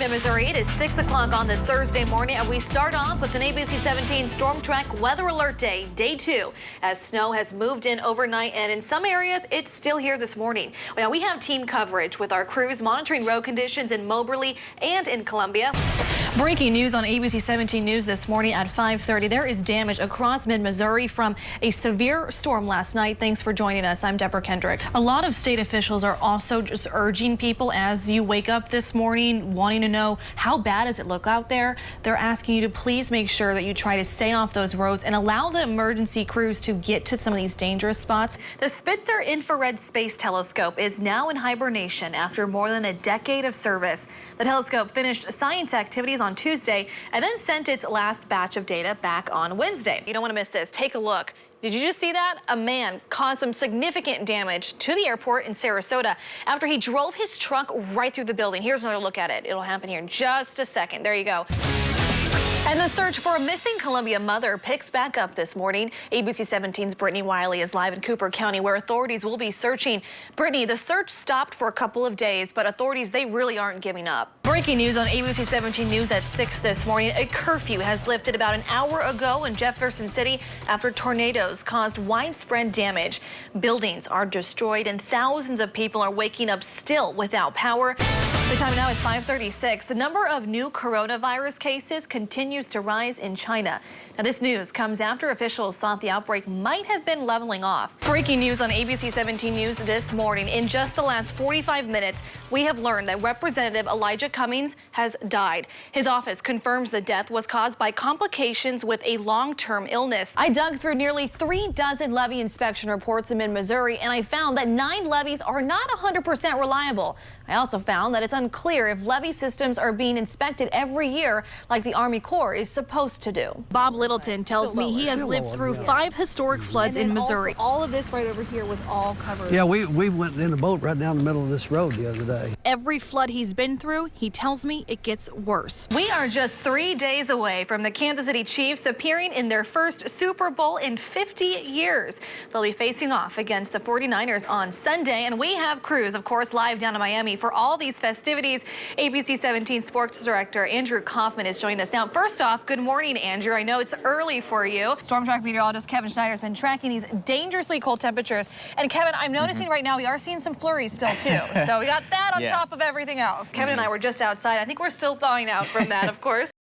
Missouri. It is 6 o'clock on this Thursday morning, and we start off with an ABC 17 Storm Track Weather Alert Day, Day 2, as snow has moved in overnight, and in some areas, it's still here this morning. Now, we have team coverage with our crews monitoring road conditions in Moberly and in Columbia. Breaking news on ABC 17 News this morning at 5:30. There is damage across mid-Missouri from a severe storm last night. Thanks for joining us. I'm Deborah Kendrick. A lot of state officials are also just urging people as you wake up this morning wanting to know how bad does it look out there. They're asking you to please make sure that you try to stay off those roads and allow the emergency crews to get to some of these dangerous spots. The Spitzer Infrared Space Telescope is now in hibernation after more than a decade of service. The telescope finished science activities on Tuesday and then sent its last batch of data back on Wednesday. You don't want to miss this. Take a look. Did you just see that? A man caused some significant damage to the airport in Sarasota after he drove his truck right through the building. Here's another look at it. It'll happen here in just a second. There you go. And the search for a missing Columbia mother picks back up this morning. ABC 17's Brittany Wiley is live in Cooper County, where authorities will be searching. Brittany, the search stopped for a couple of days, but authorities, they really aren't giving up. Breaking news on ABC 17 News at 6 this morning. A curfew has lifted about an hour ago in Jefferson City after tornadoes caused widespread damage. Buildings are destroyed and thousands of people are waking up still without power. The time now is 5:36. The number of new coronavirus cases continues to rise in China. Now, this news comes after officials thought the outbreak might have been leveling off. Breaking news on ABC 17 News this morning. In just the last 45 minutes, we have learned that Representative Elijah Cummings has died. His office confirms the death was caused by complications with a long-term illness. I dug through nearly 36 levee inspection reports in mid-Missouri, and I found that 9 levees are not 100% reliable. I also found that it's unclear if levee systems are being inspected every year like the Army Corps is supposed to do. Bob Littleton tells me he has lived through 5 historic floods in Missouri. All of this right over here was all covered. Yeah, we went in a boat right down the middle of this road the other day. Every flood he's been through, he tells me it gets worse. We are just 3 days away from the Kansas City Chiefs appearing in their first Super Bowl in 50 years. They'll be facing off against the 49ers on Sunday, and we have crews, of course, live down in Miami for all these festivities. ABC 17 Sports Director Andrew Kaufman is joining us now. First off, good morning, Andrew. I know it's early for you. Storm track meteorologist Kevin Schneider has been tracking these dangerously cold temperatures. And Kevin, I'm noticing right now we are seeing some flurries still too. So we got that on top of everything else. Kevin and I were just outside. I think we're still thawing out from that, of course.